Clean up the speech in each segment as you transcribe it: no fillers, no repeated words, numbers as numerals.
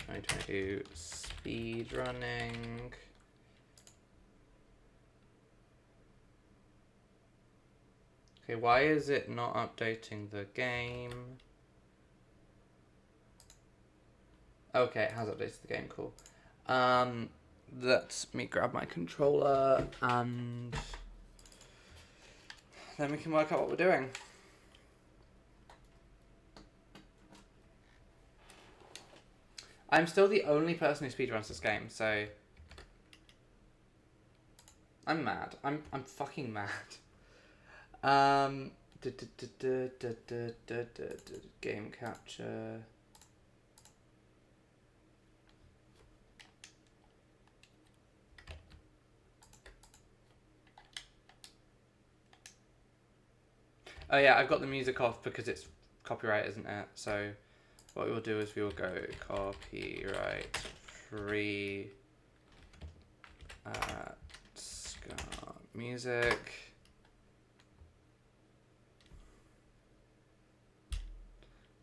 2022 speedrunning. Okay, why is it not updating the game? Okay, it has updated the game, cool. Let me grab my controller and then we can work out what we're doing. I'm still the only person who speedruns this game, so I'm mad. I'm fucking mad. Game capture. Oh yeah, I've got the music off because it's copyright, isn't it? So what we will do is we will go copyright free ska music.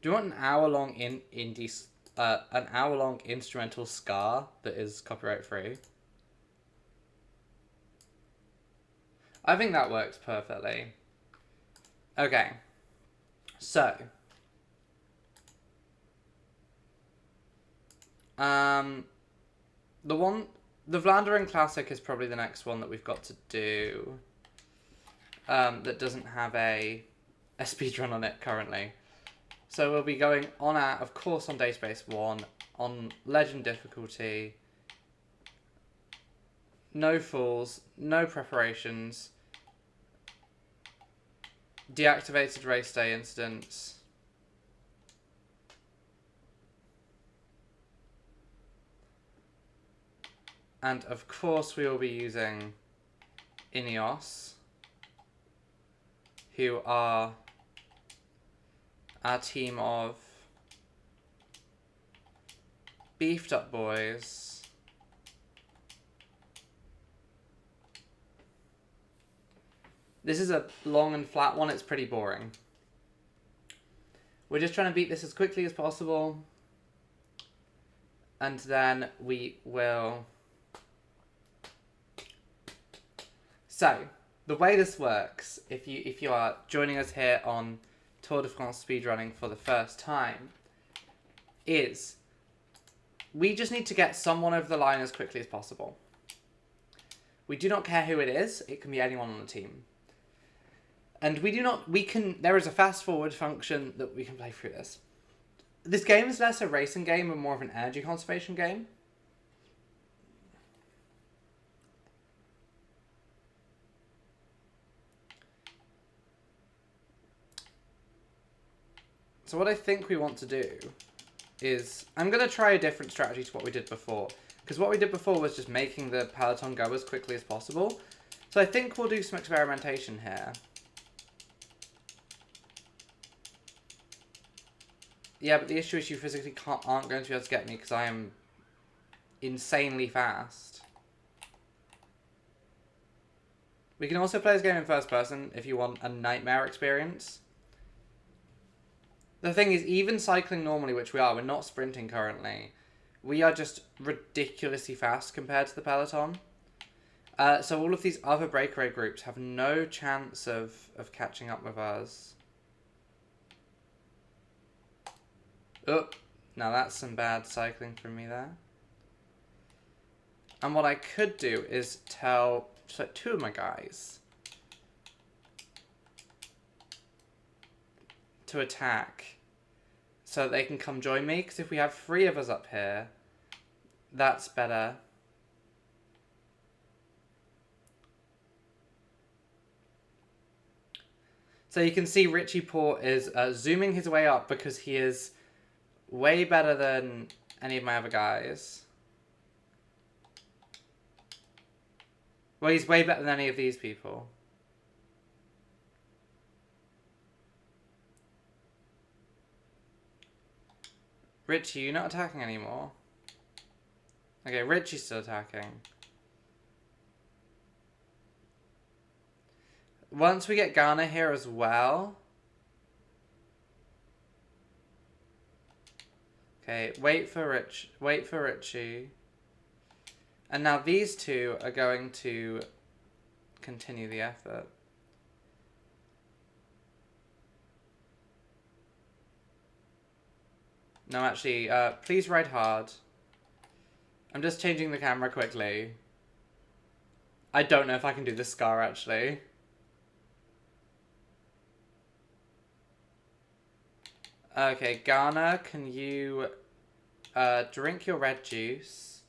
Do you want an hour-long an hour-long instrumental ska that is copyright free? I think that works perfectly. Okay, so the Vlaanderen classic is probably the next one that we've got to do. That doesn't have a speedrun on it currently. So we'll be going on of course, on Database 1, on Legend difficulty. No fools, no preparations. Deactivated race day incidents. And of course we will be using Ineos, who are our team of beefed up boys. This is a long and flat one, it's pretty boring. We're just trying to beat this as quickly as possible. And then we will... So, the way this works, if you are joining us here on Tour de France speedrunning for the first time, is we just need to get someone over the line as quickly as possible. We do not care who it is, it can be anyone on the team. And there is a fast forward function that we can play through this. This game is less a racing game and more of an energy conservation game. So what I think we want to do is... I'm going to try a different strategy to what we did before. Because what we did before was just making the peloton go as quickly as possible. So I think we'll do some experimentation here. Yeah, but the issue is you physically aren't going to be able to get me because I am insanely fast. We can also play this game in first person if you want a nightmare experience. The thing is, even cycling normally, which we are, we're not sprinting currently. We are just ridiculously fast compared to the peloton. So all of these other breakaway groups have no chance of catching up with us. Oh, now that's some bad cycling from me there. And what I could do is tell two of my guys to attack so that they can come join me, because if we have 3 of us up here, that's better. So you can see Richie Port is zooming his way up because he is way better than any of my other guys. Well, he's way better than any of these people. Richie, you're not attacking anymore. Okay, Richie's still attacking. Once we get Ghana here as well, Okay, wait for Richie. And now these two are going to continue the effort. No, actually, please ride hard. I'm just changing the camera quickly. I don't know if I can do the scar, actually. Okay, Ghana, can you drink your red juice?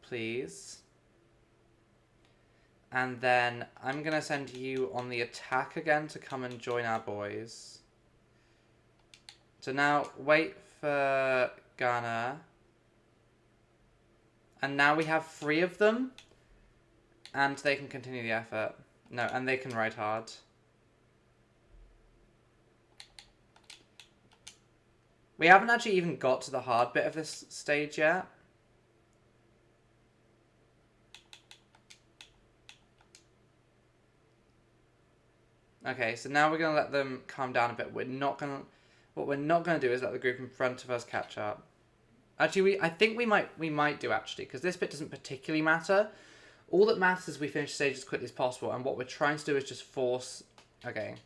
Please. And then I'm going to send you on the attack again to come and join our boys. So now, wait for Ghana. And now we have 3 of them. And they can continue the effort. No, and they can ride hard. We haven't actually even got to the hard bit of this stage yet. Okay, so now we're going to let them calm down a bit. What we're not going to do is let the group in front of us catch up. Actually, I think we might do, actually, because this bit doesn't particularly matter. All that matters is we finish the stage as quickly as possible, and what we're trying to do is just force... Okay.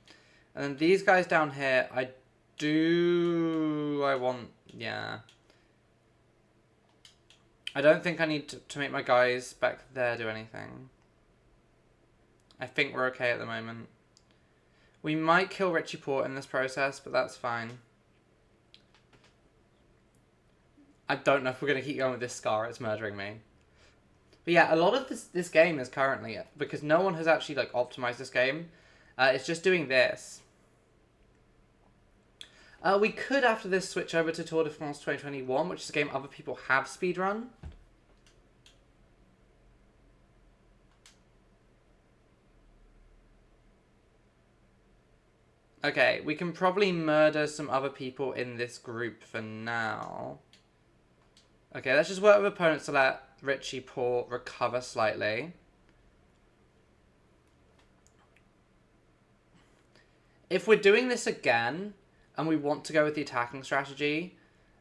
And then these guys down here, yeah. I don't think I need to make my guys back there do anything. I think we're okay at the moment. We might kill Richie Port in this process, but that's fine. I don't know if we're going to keep going with this scar. It's murdering me. But yeah, a lot of this game is currently, because no one has actually like optimized this game, it's just doing this. We could, after this, switch over to Tour de France 2021, which is a game other people have speedrun. Okay, we can probably murder some other people in this group for now. Okay, let's just work with opponents to let Richie Port recover slightly. If we're doing this again, and we want to go with the attacking strategy,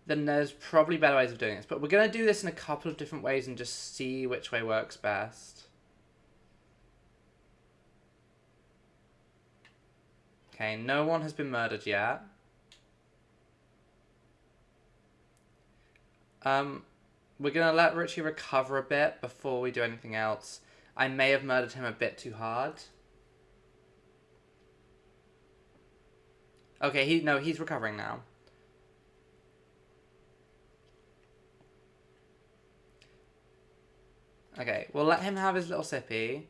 then there's probably better ways of doing this. But we're going to do this in a couple of different ways and just see which way works best. Okay, no one has been murdered yet. We're going to let Richie recover a bit before we do anything else. I may have murdered him a bit too hard. Okay, he's recovering now. Okay, we'll let him have his little sippy.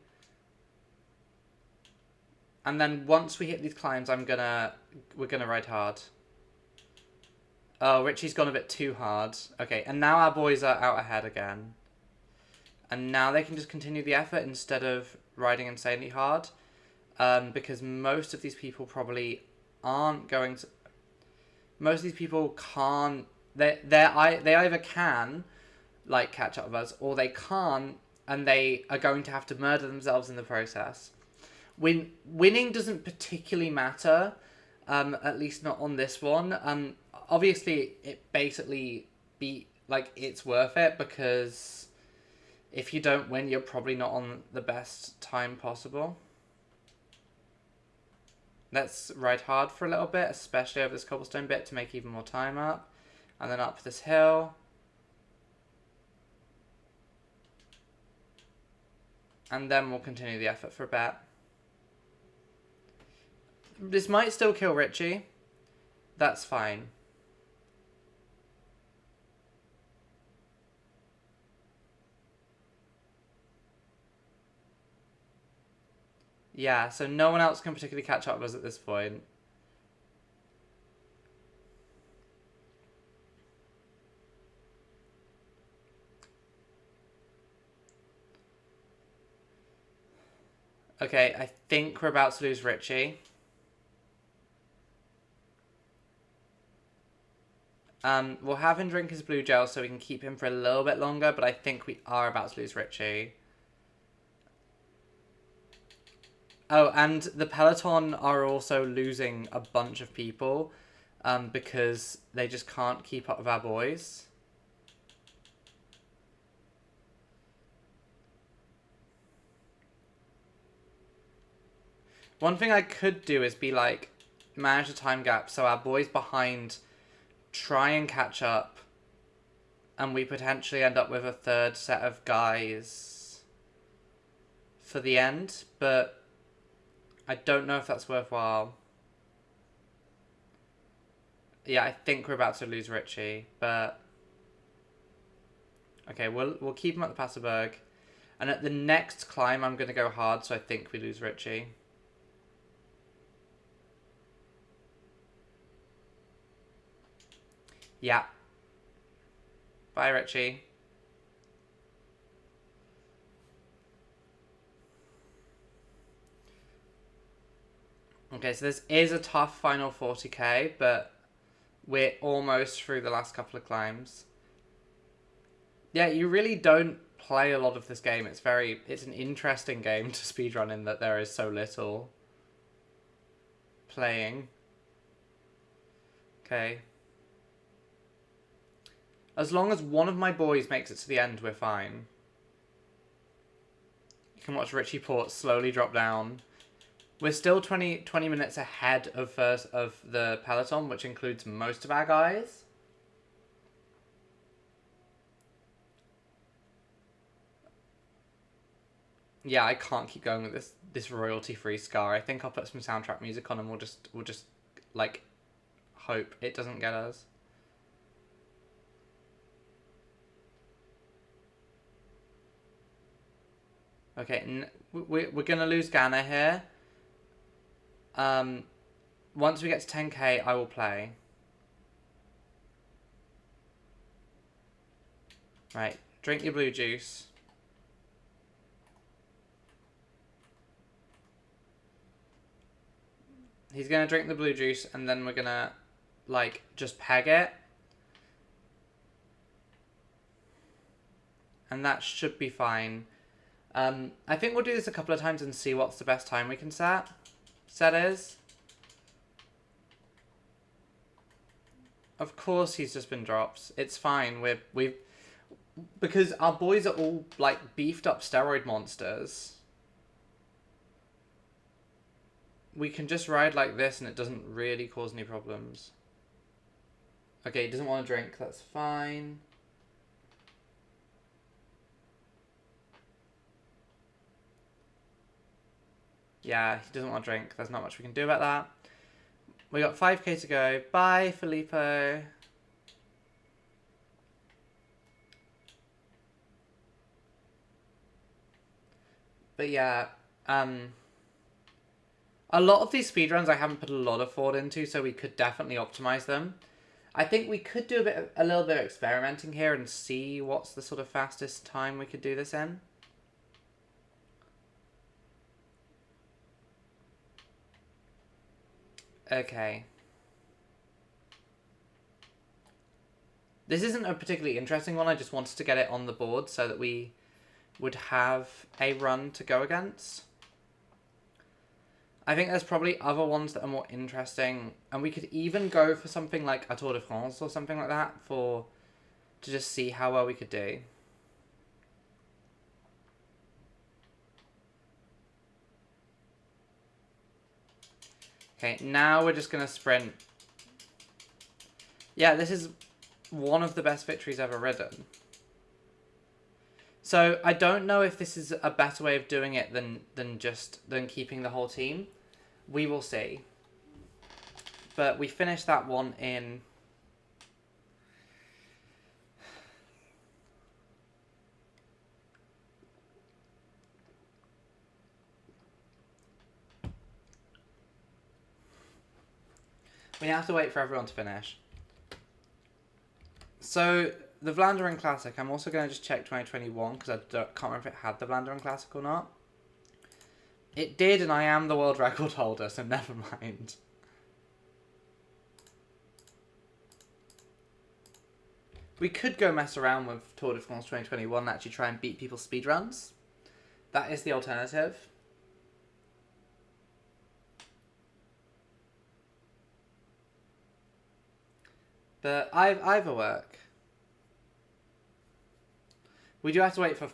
And then once we hit these climbs, we're gonna ride hard. Oh, Richie's gone a bit too hard. Okay, and now our boys are out ahead again. And now they can just continue the effort instead of riding insanely hard. Because most of these people probably aren't going to... Most of these people can't... They either can, like, catch up with us, or they can't, and they are going to have to murder themselves in the process. Winning doesn't particularly matter, at least not on this one. Obviously, it basically it's worth it, because if you don't win, you're probably not on the best time possible. Let's ride hard for a little bit, especially over this cobblestone bit to make even more time up. And then up this hill. And then we'll continue the effort for a bit. This might still kill Richie. That's fine. Yeah, so no one else can particularly catch up with us at this point. Okay, I think we're about to lose Richie. We'll have him drink his blue gel so we can keep him for a little bit longer, but I think we are about to lose Richie. Oh, and the peloton are also losing a bunch of people. because they just can't keep up with our boys. One thing I could do is be like, manage the time gap so our boys behind try and catch up, and we potentially end up with a third set of guys for the end, but I don't know if that's worthwhile. Yeah, I think we're about to lose Richie, but okay, we'll keep him at the Passerberg, and at the next climb I'm gonna go hard, so I think we lose Richie. Yeah. Bye, Richie. Okay, so this is a tough final 40k, but we're almost through the last couple of climbs. Yeah, you really don't play a lot of this game. It's an interesting game to speedrun in that there is so little playing. Okay. As long as one of my boys makes it to the end, we're fine. You can watch Richie Port slowly drop down. We're still 20 minutes ahead of the peloton, which includes most of our guys. Yeah, I can't keep going with this royalty-free Scar. I think I'll put some soundtrack music on and we'll just like hope it doesn't get us. Okay, we're gonna lose Ghana here. Once we get to 10k, I will play. Right, drink your blue juice. He's gonna drink the blue juice, and then we're gonna, like, just peg it. And that should be fine. I think we'll do this a couple of times and see what's the best time we can set. Set is. Of course he's just been dropped. It's fine. We've because our boys are all like beefed up steroid monsters. We can just ride like this and it doesn't really cause any problems. Okay, he doesn't want to drink. That's fine. Yeah, he doesn't want to drink. There's not much we can do about that. We got 5k to go. Bye, Filippo. But yeah, a lot of these speedruns I haven't put a lot of thought into, so we could definitely optimize them. I think we could do a little bit of experimenting here and see what's the sort of fastest time we could do this in. Okay. This isn't a particularly interesting one. I just wanted to get it on the board so that we would have a run to go against. I think there's probably other ones that are more interesting, and we could even go for something like a Tour de France or something like that to just see how well we could do. Okay, now we're just going to sprint. Yeah, this is one of the best victories ever ridden. So I don't know if this is a better way of doing it than keeping the whole team. We will see. But we finished that one in... We have to wait for everyone to finish. So, the Vlaanderen Classic, I'm also going to just check 2021 because I can't remember if it had the Vlaanderen Classic or not. It did, and I am the world record holder, so never mind. We could go mess around with Tour de France 2021 and actually try and beat people's speedruns. That is the alternative. But either work. We do have to wait for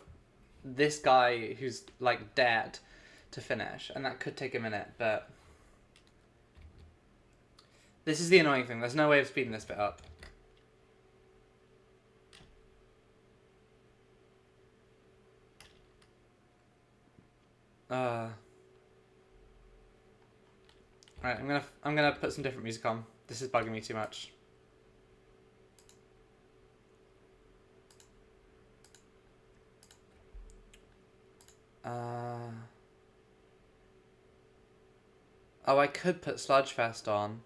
this guy who's like dead to finish, and that could take a minute, but this is the annoying thing. There's no way of speeding this bit up. Right, I'm gonna put some different music on. This is bugging me too much. Oh, I could put Sludgefest on.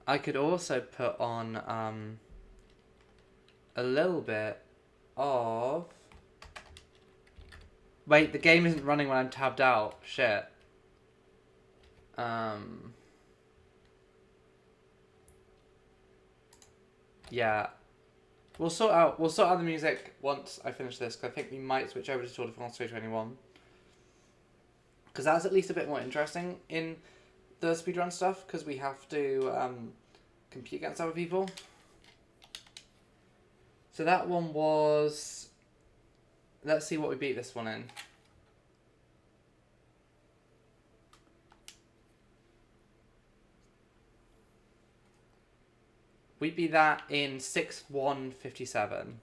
I could also put on a little bit of... Wait, the game isn't running when I'm tabbed out. Shit. Yeah. We'll sort out the music once I finish this, because I think we might switch over to Tour de France 2021. Because that's at least a bit more interesting in the speedrun stuff, because we have to compete against other people. So that one was... Let's see what we beat this one in. We beat that in 6:1:57.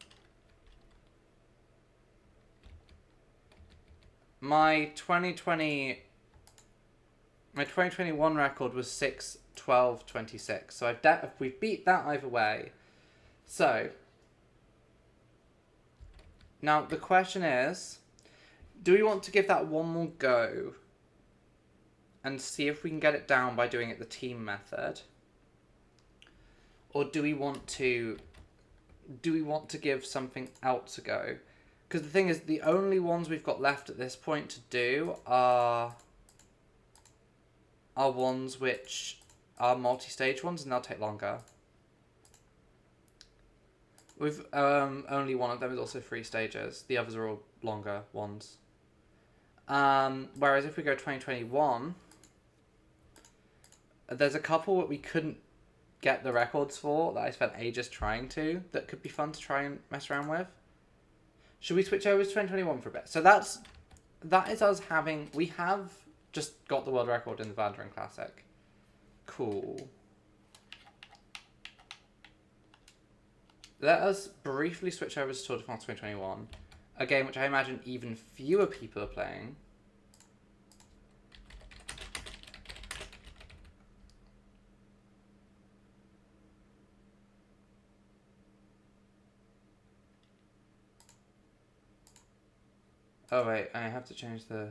My 2021 record was 6:12:26. So we beat that either way. So now the question is, do we want to give that one more go and see if we can get it down by doing it the team method? Or do we want to give something else a go? Because the thing is, the only ones we've got left at this point to do are ones which are multi-stage ones, and they'll take longer. We've only one of them is also 3 stages. The others are all longer ones. Whereas if we go 2021, there's a couple that we couldn't get the records for that I spent ages trying to, that could be fun to try and mess around with. Should we switch over to 2021 for a bit? So that is us having... We have just got the world record in the Vlaanderen Classic. Cool. Let us briefly switch over to Tour de France 2021. A game which I imagine even fewer people are playing. Oh wait, I have to change the...